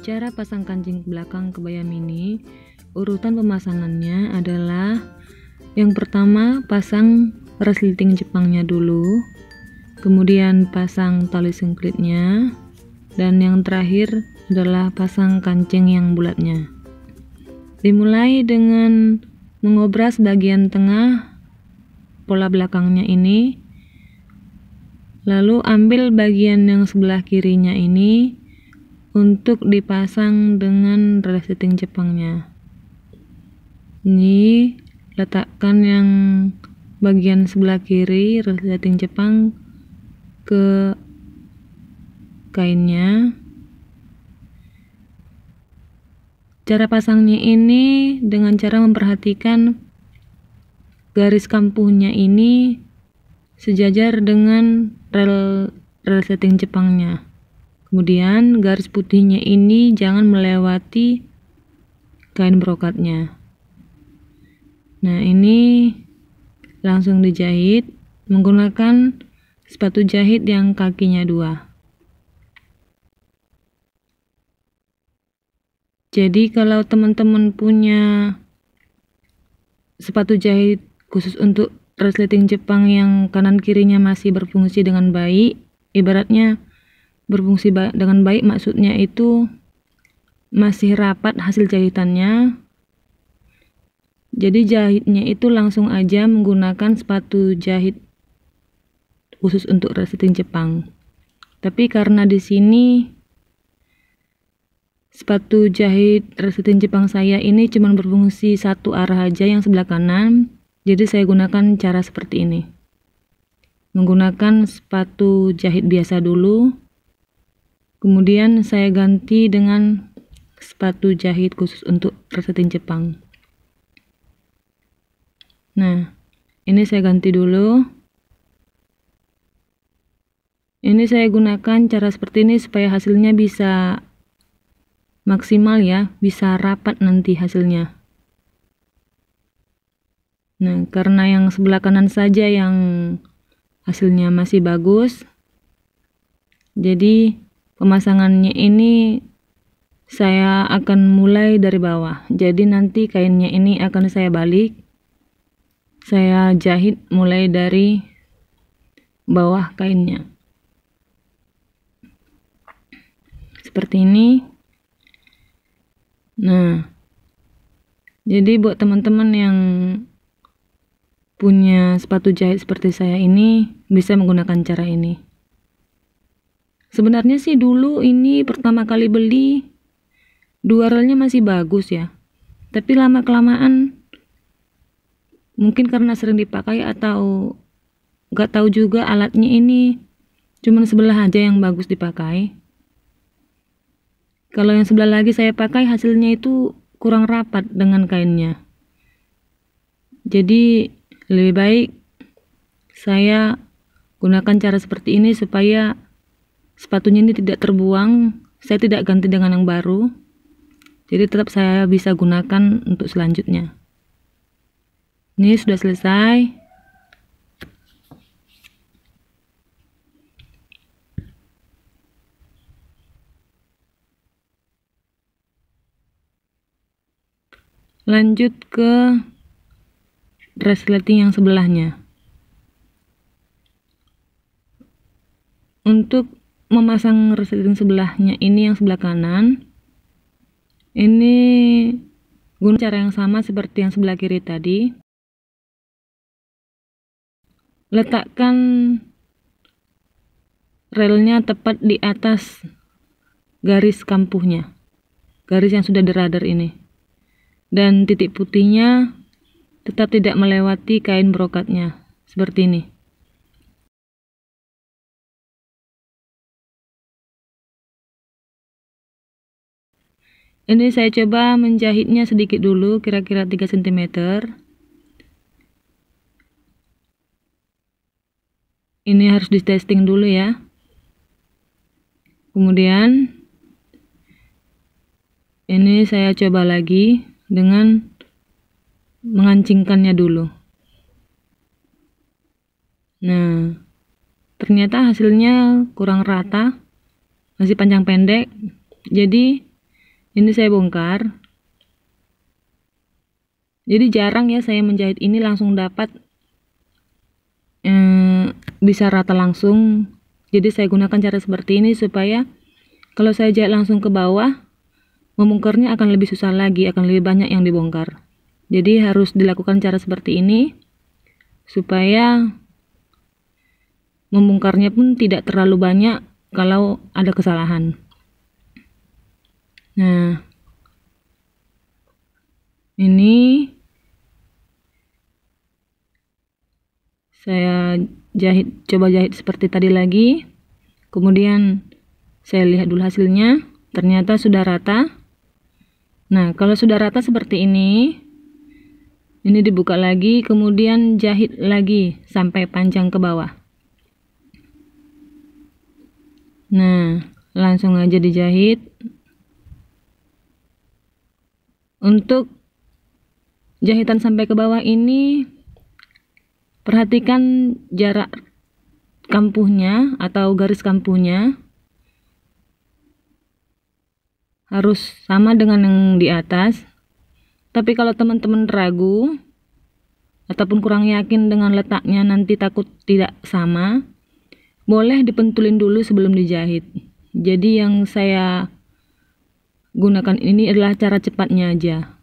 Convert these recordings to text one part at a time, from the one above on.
Cara pasang kancing belakang kebaya mini, urutan pemasangannya adalah yang pertama pasang resleting Jepangnya dulu, kemudian pasang tali singkritnya, dan yang terakhir adalah pasang kancing yang bulatnya. Dimulai dengan mengobras bagian tengah pola belakangnya ini, lalu ambil bagian yang sebelah kirinya ini untuk dipasang dengan resleting Jepangnya. Ini letakkan yang bagian sebelah kiri resleting Jepang ke kainnya. Cara pasangnya ini dengan cara memperhatikan garis kampuhnya ini sejajar dengan resleting Jepangnya. Kemudian garis putihnya ini jangan melewati kain brokatnya. Nah, ini langsung dijahit menggunakan sepatu jahit yang kakinya 2. Jadi kalau teman-teman punya sepatu jahit khusus untuk resleting Jepang yang kanan kirinya masih berfungsi dengan baik, ibaratnya berfungsi dengan baik maksudnya itu masih rapat hasil jahitannya, jadi jahitnya itu langsung aja menggunakan sepatu jahit khusus untuk resleting Jepang. Tapi karena di sini sepatu jahit resleting Jepang saya ini cuma berfungsi satu arah aja yang sebelah kanan, jadi saya gunakan cara seperti ini. Menggunakan sepatu jahit biasa dulu, kemudian saya ganti dengan sepatu jahit khusus untuk resleting Jepang. Nah, ini saya ganti dulu. Ini saya gunakan cara seperti ini supaya hasilnya bisa maksimal ya, bisa rapat nanti hasilnya. Nah, karena yang sebelah kanan saja yang hasilnya masih bagus, jadi pemasangannya ini saya akan mulai dari bawah. Jadi nanti kainnya ini akan saya balik, saya jahit mulai dari bawah kainnya seperti ini. Nah, jadi buat teman-teman yang punya sepatu jahit seperti saya ini bisa menggunakan cara ini. Sebenarnya sih dulu ini pertama kali beli dua relnya masih bagus ya, tapi lama kelamaan mungkin karena sering dipakai atau gak tahu juga alatnya ini cuman sebelah aja yang bagus dipakai. Kalau yang sebelah lagi saya pakai hasilnya itu kurang rapat dengan kainnya, jadi lebih baik saya gunakan cara seperti ini supaya sepatunya ini tidak terbuang, saya tidak ganti dengan yang baru, jadi tetap saya bisa gunakan untuk selanjutnya. Ini sudah selesai. Lanjut ke resleting yang sebelahnya. Untuk memasang resleting sebelahnya ini yang sebelah kanan, ini guna cara yang sama seperti yang sebelah kiri tadi. Letakkan relnya tepat di atas garis kampuhnya, garis yang sudah di-radar ini, dan titik putihnya tetap tidak melewati kain brokatnya seperti ini. Ini saya coba menjahitnya sedikit dulu, kira-kira 3 cm. Ini harus di testing dulu ya. Kemudian ini saya coba lagi dengan mengancingkannya dulu. Nah, ternyata hasilnya kurang rata, masih panjang pendek. Jadi Ini saya bongkar. Jadi jarang ya saya menjahit ini langsung dapat bisa rata langsung. Jadi saya gunakan cara seperti ini supaya kalau saya jahit langsung ke bawah, membongkarnya akan lebih susah lagi, akan lebih banyak yang dibongkar. Jadi harus dilakukan cara seperti ini supaya membongkarnya pun tidak terlalu banyak kalau ada kesalahan. Nah, ini saya coba jahit seperti tadi lagi. Kemudian saya lihat dulu hasilnya, ternyata sudah rata. Nah, kalau sudah rata seperti ini dibuka lagi, kemudian jahit lagi sampai panjang ke bawah. Nah, langsung aja dijahit. Untuk jahitan sampai ke bawah ini, perhatikan jarak kampuhnya atau garis kampuhnya harus sama dengan yang di atas. Tapi kalau teman-teman ragu ataupun kurang yakin dengan letaknya, nanti takut tidak sama, boleh dipentulin dulu sebelum dijahit. Jadi yang saya gunakan ini adalah cara cepatnya aja.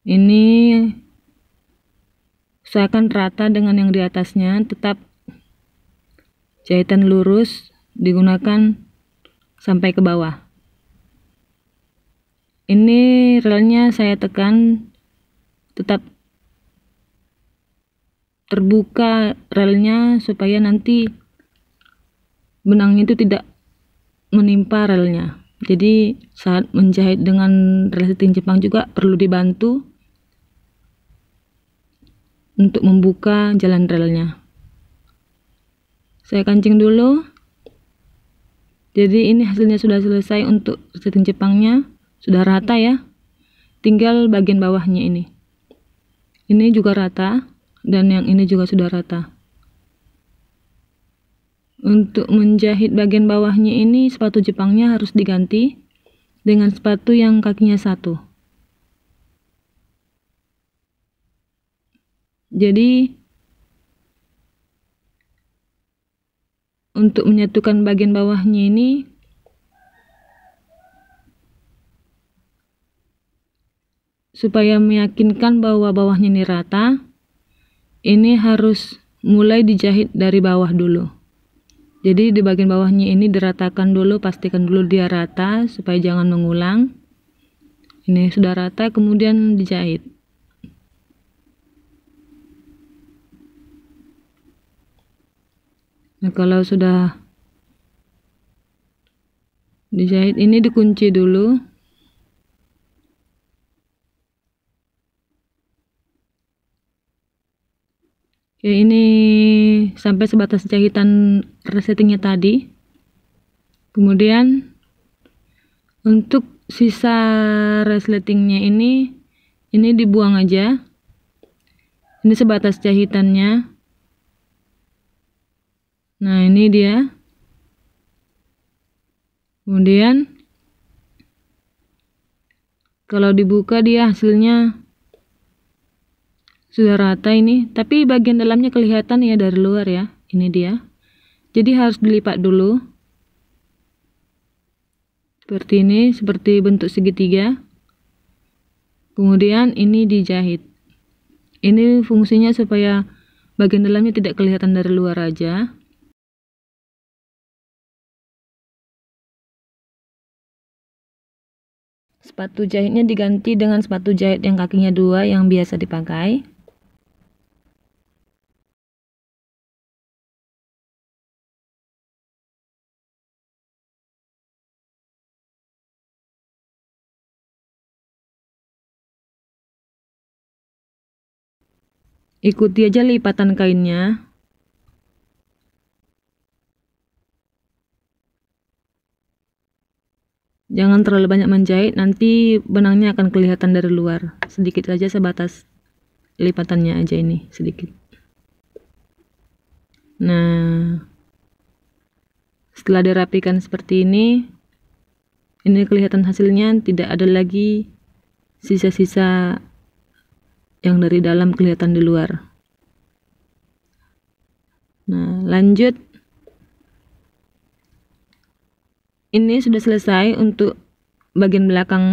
Ini usahakan rata dengan yang di atasnya, tetap jahitan lurus digunakan sampai ke bawah. Ini relnya saya tekan tetap terbuka relnya supaya nanti benangnya itu tidak menimpa relnya. Jadi saat menjahit dengan resleting Jepang juga perlu dibantu untuk membuka jalan relnya. Saya kancing dulu. Jadi ini hasilnya sudah selesai untuk resleting Jepangnya, sudah rata ya. Tinggal bagian bawahnya ini. Ini juga rata dan yang ini juga sudah rata. Untuk menjahit bagian bawahnya ini, sepatu Jepangnya harus diganti dengan sepatu yang kakinya satu. Jadi untuk menyatukan bagian bawahnya ini, supaya meyakinkan bahwa bawahnya ini rata, ini harus mulai dijahit dari bawah dulu. Jadi di bagian bawahnya ini diratakan dulu, pastikan dulu dia rata supaya jangan mengulang. Ini sudah rata, kemudian dijahit. Nah, kalau sudah dijahit ini dikunci dulu. Oke, ini sampai sebatas jahitan resletingnya tadi. Kemudian untuk sisa resletingnya ini dibuang aja. Ini sebatas jahitannya. Nah, ini dia. Kemudian kalau dibuka dia hasilnya sudah rata ini, tapi bagian dalamnya kelihatan ya dari luar ya. Ini dia. Jadi harus dilipat dulu. Seperti ini, seperti bentuk segitiga. Kemudian ini dijahit. Ini fungsinya supaya bagian dalamnya tidak kelihatan dari luar aja. Sepatu jahitnya diganti dengan sepatu jahit yang kakinya 2 yang biasa dipakai. Ikuti aja lipatan kainnya. Jangan terlalu banyak menjahit, nanti benangnya akan kelihatan dari luar. Sedikit saja sebatas lipatannya aja ini, sedikit. Nah, setelah dirapikan seperti ini, Ini kelihatan hasilnya, tidak ada lagi sisa-sisa yang dari dalam kelihatan di luar. Nah, lanjut. Ini sudah selesai untuk bagian belakang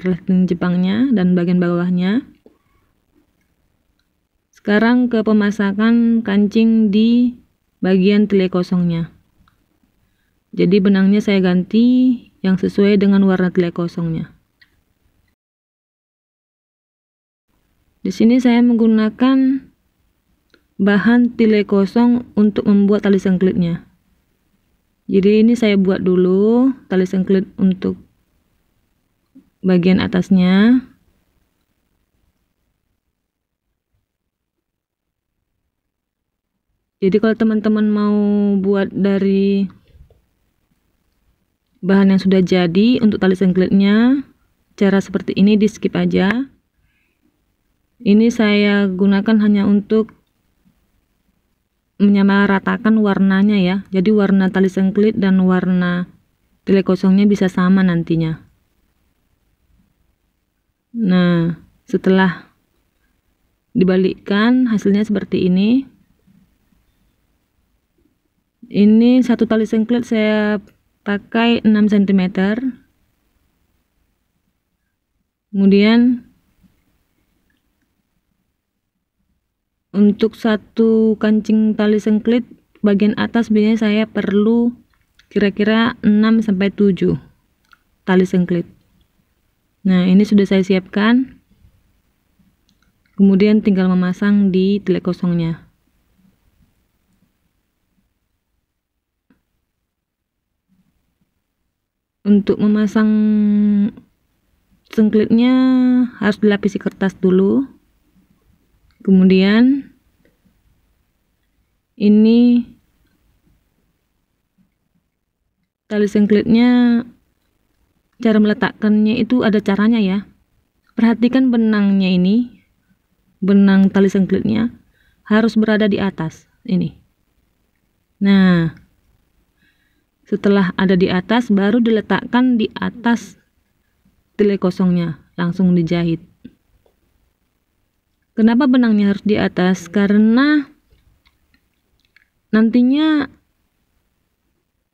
resleting Jepangnya dan bagian bawahnya. Sekarang ke pemasakan kancing di bagian tile kosongnya. Jadi benangnya saya ganti yang sesuai dengan warna tile kosongnya. Di sini saya menggunakan bahan tile kosong untuk membuat tali sengklitnya. Jadi ini saya buat dulu tali sengklit untuk bagian atasnya. Jadi kalau teman-teman mau buat dari bahan yang sudah jadi untuk tali sengklitnya, cara seperti ini di skip aja. Ini saya gunakan hanya untuk menyamaratakan warnanya ya. Jadi warna tali sengklit dan warna tile kosongnya bisa sama nantinya. Nah, setelah dibalikkan hasilnya seperti ini. Ini satu tali sengklit saya pakai 6 cm. Kemudian untuk satu kancing tali sengklit bagian atas biasanya saya perlu kira-kira 6-7 tali sengklit. Nah, ini sudah saya siapkan. Kemudian tinggal memasang di tile kosongnya. Untuk memasang sengklitnya harus dilapisi kertas dulu. Kemudian ini tali sengklitnya, cara meletakkannya itu ada caranya ya. Perhatikan benangnya ini, benang tali sengklitnya harus berada di atas ini. Nah, setelah ada di atas baru diletakkan di atas tile kosongnya, langsung dijahit. Kenapa benangnya harus di atas? Karena nantinya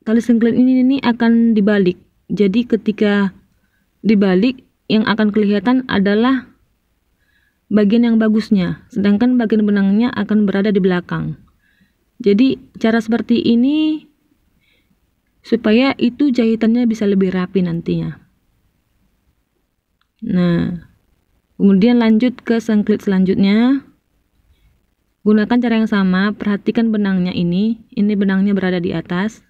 tali sengklit ini akan dibalik. Jadi ketika dibalik yang akan kelihatan adalah bagian yang bagusnya, sedangkan bagian benangnya akan berada di belakang. Jadi cara seperti ini supaya itu jahitannya bisa lebih rapi nantinya. Nah, kemudian lanjut ke sengklit selanjutnya. Gunakan cara yang sama, perhatikan benangnya ini benangnya berada di atas.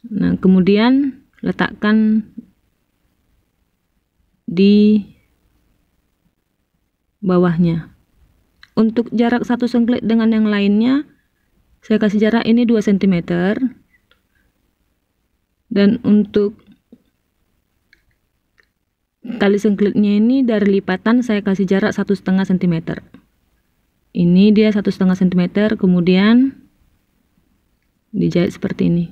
Nah, kemudian letakkan di bawahnya. Untuk jarak satu sengklit dengan yang lainnya, saya kasih jarak ini 2 cm. Dan untuk tali sengklitnya ini dari lipatan saya kasih jarak 1,5 cm. Ini dia 1,5 cm, kemudian dijahit seperti ini.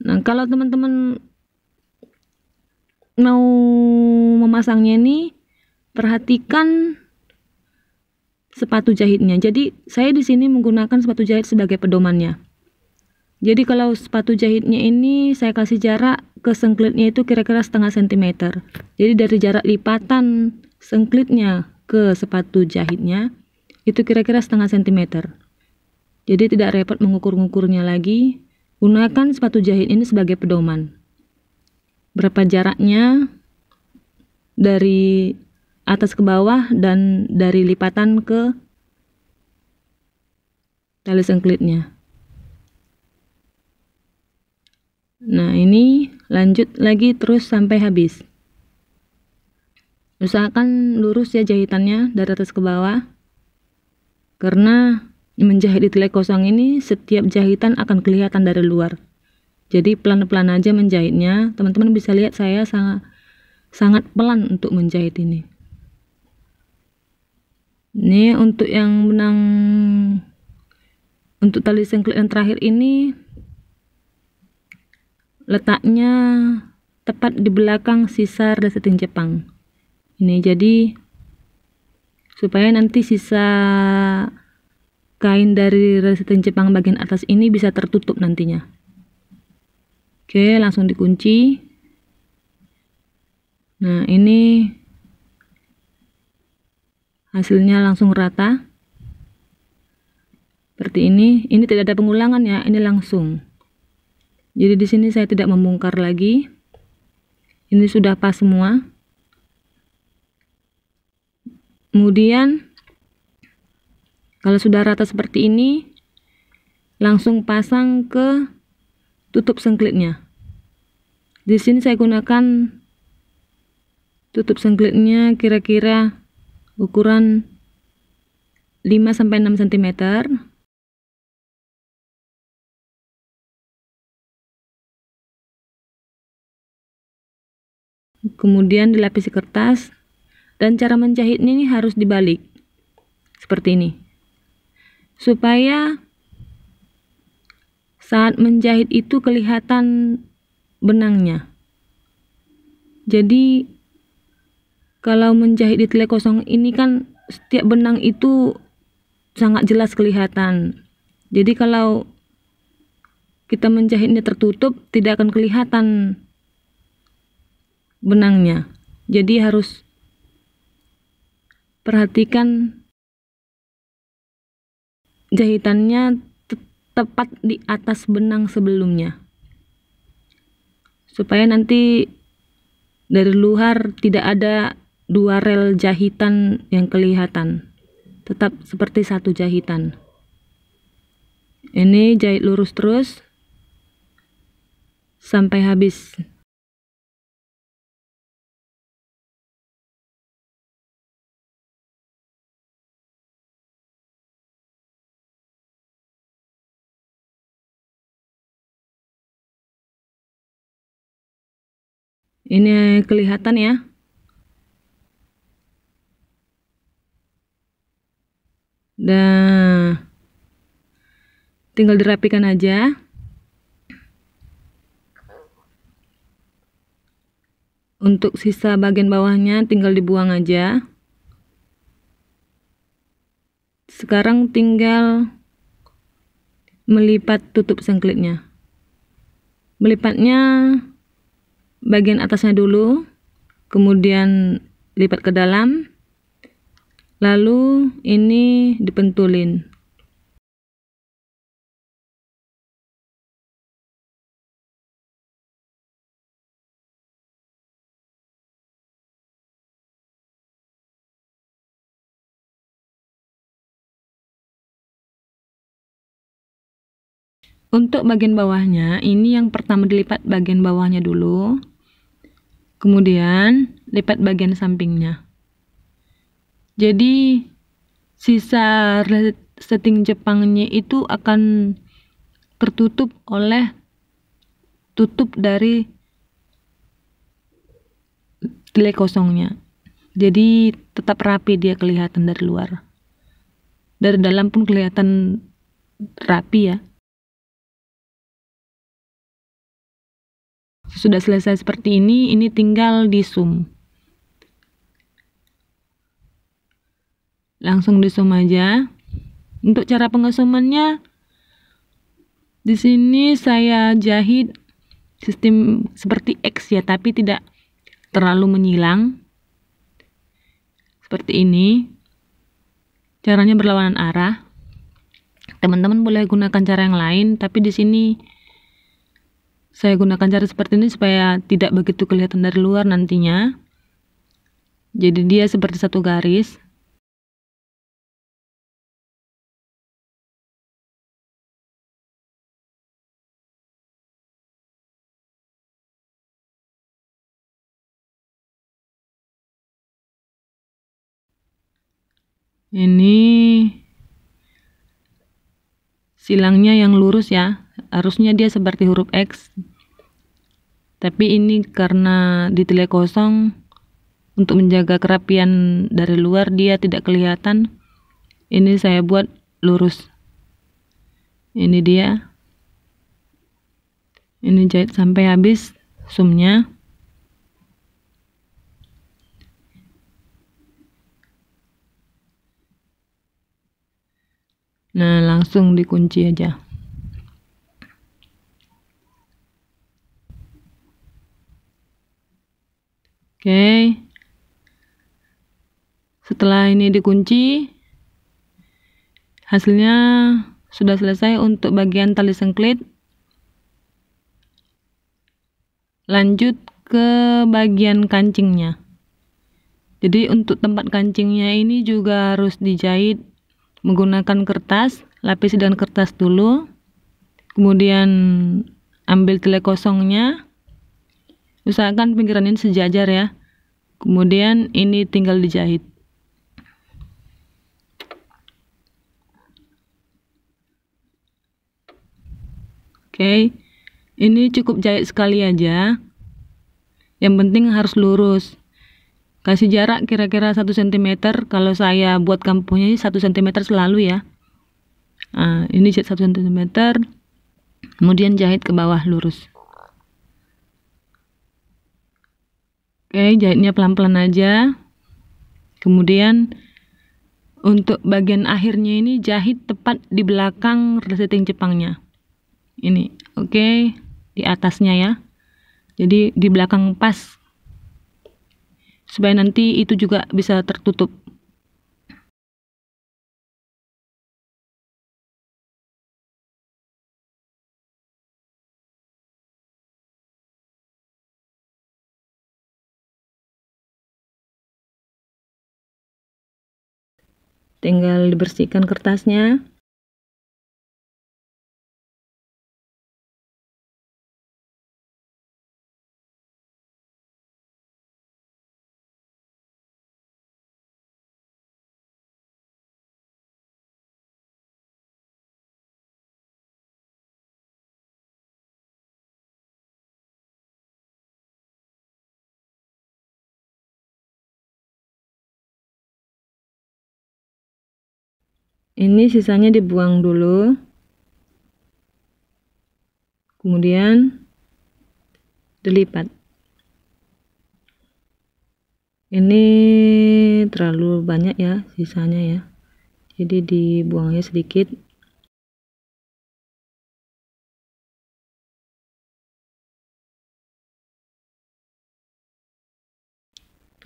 Nah, kalau teman-teman mau memasangnya ini, perhatikan sepatu jahitnya. Jadi saya di sini menggunakan sepatu jahit sebagai pedomannya. Jadi kalau sepatu jahitnya ini saya kasih jarak ke sengklitnya itu kira-kira 0,5 cm. Jadi dari jarak lipatan sengklitnya ke sepatu jahitnya itu kira-kira 0,5 cm. Jadi tidak repot mengukur-ngukurnya lagi. Gunakan sepatu jahit ini sebagai pedoman. Berapa jaraknya dari atas ke bawah dan dari lipatan ke tali sengklitnya. Nah, ini lanjut lagi terus sampai habis. Usahakan lurus ya jahitannya dari atas ke bawah. Karena menjahit di tile kosong ini setiap jahitan akan kelihatan dari luar. Jadi pelan-pelan aja menjahitnya. Teman-teman bisa lihat saya sangat pelan untuk menjahit ini. Ini untuk yang benang untuk tali sengklit yang terakhir ini letaknya tepat di belakang sisa resleting Jepang. Ini jadi supaya nanti sisa kain dari resleting Jepang bagian atas ini bisa tertutup nantinya. Oke, langsung dikunci. Nah, ini hasilnya langsung rata. Seperti ini. Ini tidak ada pengulangan ya, ini langsung. Jadi di sini saya tidak membongkar lagi. Ini sudah pas semua. Kemudian kalau sudah rata seperti ini, langsung pasang ke tutup sengklitnya. Di sini saya gunakan tutup sengklitnya kira-kira ukuran 5-6 cm. Kemudian dilapisi kertas, dan cara menjahitnya ini harus dibalik seperti ini, supaya saat menjahit itu kelihatan benangnya. Jadi kalau menjahit di tele kosong ini kan setiap benang itu sangat jelas kelihatan. Jadi kalau kita menjahitnya tertutup, tidak akan kelihatan benangnya. Jadi harus perhatikan jahitannya tepat di atas benang sebelumnya, supaya nanti dari luar tidak ada dua rel jahitan yang kelihatan, tetap seperti satu jahitan. Ini jahit lurus terus sampai habis. Ini kelihatan ya. Nah, tinggal dirapikan aja. Untuk sisa bagian bawahnya tinggal dibuang aja. Sekarang tinggal melipat tutup sengklitnya. Melipatnya bagian atasnya dulu, kemudian lipat ke dalam, lalu ini dipentulin. Untuk bagian bawahnya, ini yang pertama dilipat bagian bawahnya dulu, kemudian lipat bagian sampingnya. Jadi sisa resleting Jepangnya itu akan tertutup oleh tutup dari tele kosongnya. Jadi tetap rapi dia kelihatan dari luar. Dari dalam pun kelihatan rapi ya. Sudah selesai seperti ini tinggal di zoom. Langsung di zoom aja. Untuk cara pengesumannya, di sini saya jahit sistem seperti X ya, tapi tidak terlalu menyilang. Seperti ini. Caranya berlawanan arah. Teman-teman boleh gunakan cara yang lain, tapi di sini saya gunakan cara seperti ini supaya tidak begitu kelihatan dari luar nantinya. Jadi dia seperti satu garis. Ini silangnya yang lurus ya, harusnya dia seperti huruf X, tapi ini karena di tele kosong, untuk menjaga kerapian dari luar dia tidak kelihatan, ini saya buat lurus. Ini dia. Ini jahit sampai habis sumnya. Nah, langsung dikunci aja. Oke. Setelah ini dikunci, hasilnya sudah selesai untuk bagian tali sengklit. Lanjut ke bagian kancingnya. Jadi untuk tempat kancingnya ini juga harus dijahit menggunakan kertas, lapisi dengan kertas dulu. Kemudian ambil tali kosongnya. Usahakan pinggiran ini sejajar ya. Kemudian ini tinggal dijahit. Oke, ini cukup jahit sekali aja. Yang penting harus lurus. Kasih jarak kira-kira 1 cm. Kalau saya buat kampuhnya 1 cm selalu ya. Nah, ini jahit 1 cm. Kemudian jahit ke bawah lurus. Oke, jahitnya pelan-pelan aja. Kemudian untuk bagian akhirnya ini jahit tepat di belakang resleting Jepangnya. Ini, oke, di atasnya ya. Jadi di belakang pas. Supaya nanti itu juga bisa tertutup. Tinggal dibersihkan kertasnya. Ini sisanya dibuang dulu. Kemudian dilipat. Ini terlalu banyak ya sisanya ya. Jadi dibuangnya sedikit.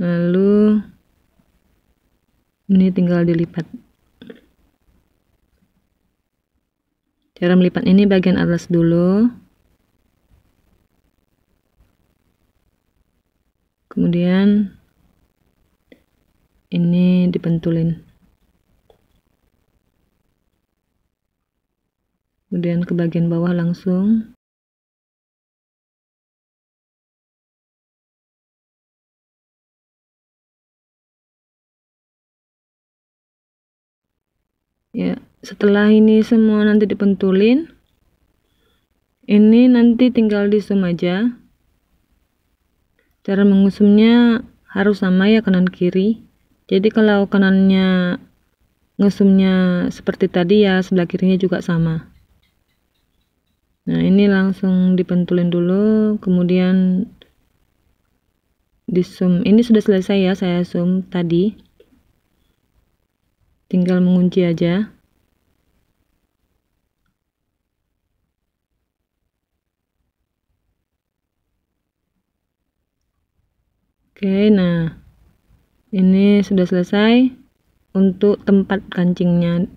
Lalu ini tinggal dilipat. Cara melipat ini bagian atas dulu. Kemudian ini dipentulin. Kemudian ke bagian bawah langsung. Ya, setelah ini semua nanti dipentulin, ini nanti tinggal disum aja. Cara mengusumnya harus sama ya kanan kiri. Jadi kalau kanannya ngesumnya seperti tadi ya sebelah kirinya juga sama. Nah, ini langsung dipentulin dulu, kemudian disum. Ini sudah selesai ya, saya sum tadi. Tinggal mengunci aja. Oke, nah ini sudah selesai untuk tempat kancingnya.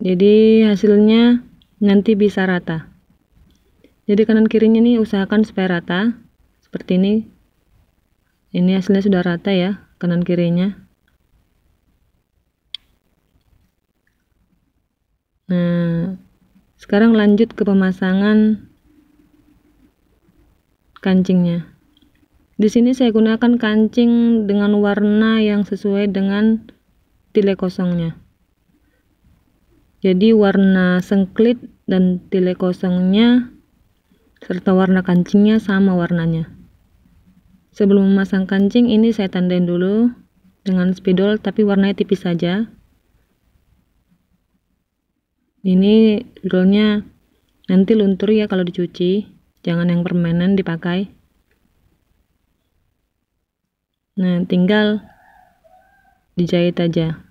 Jadi hasilnya nanti bisa rata. Jadi kanan kirinya nih usahakan supaya rata seperti ini. Ini hasilnya sudah rata ya kanan kirinya. Nah, sekarang lanjut ke pemasangan kancingnya. Di sini saya gunakan kancing dengan warna yang sesuai dengan tile kosongnya. Jadi warna sengklit dan tile kosongnya serta warna kancingnya sama warnanya. Sebelum memasang kancing ini saya tandain dulu dengan spidol, tapi warnanya tipis saja. Ini rollnya nanti luntur ya kalau dicuci, jangan yang permanen dipakai. Nah, tinggal dijahit aja.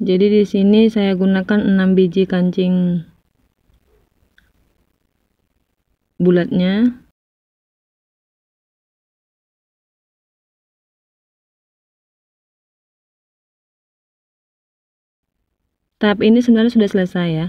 Jadi di sini saya gunakan 6 biji kancing bulatnya. Tahap ini sebenarnya sudah selesai ya.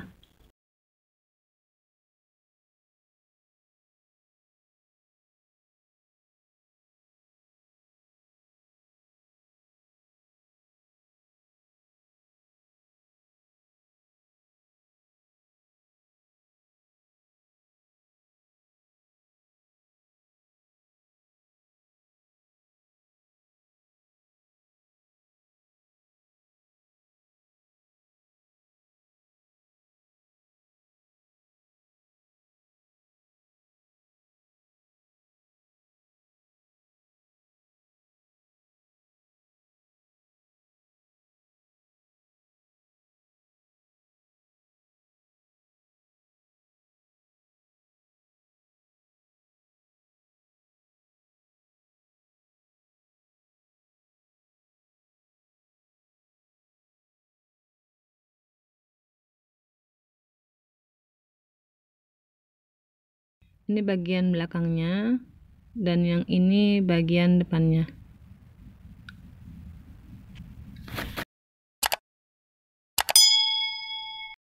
Ini bagian belakangnya dan yang ini bagian depannya.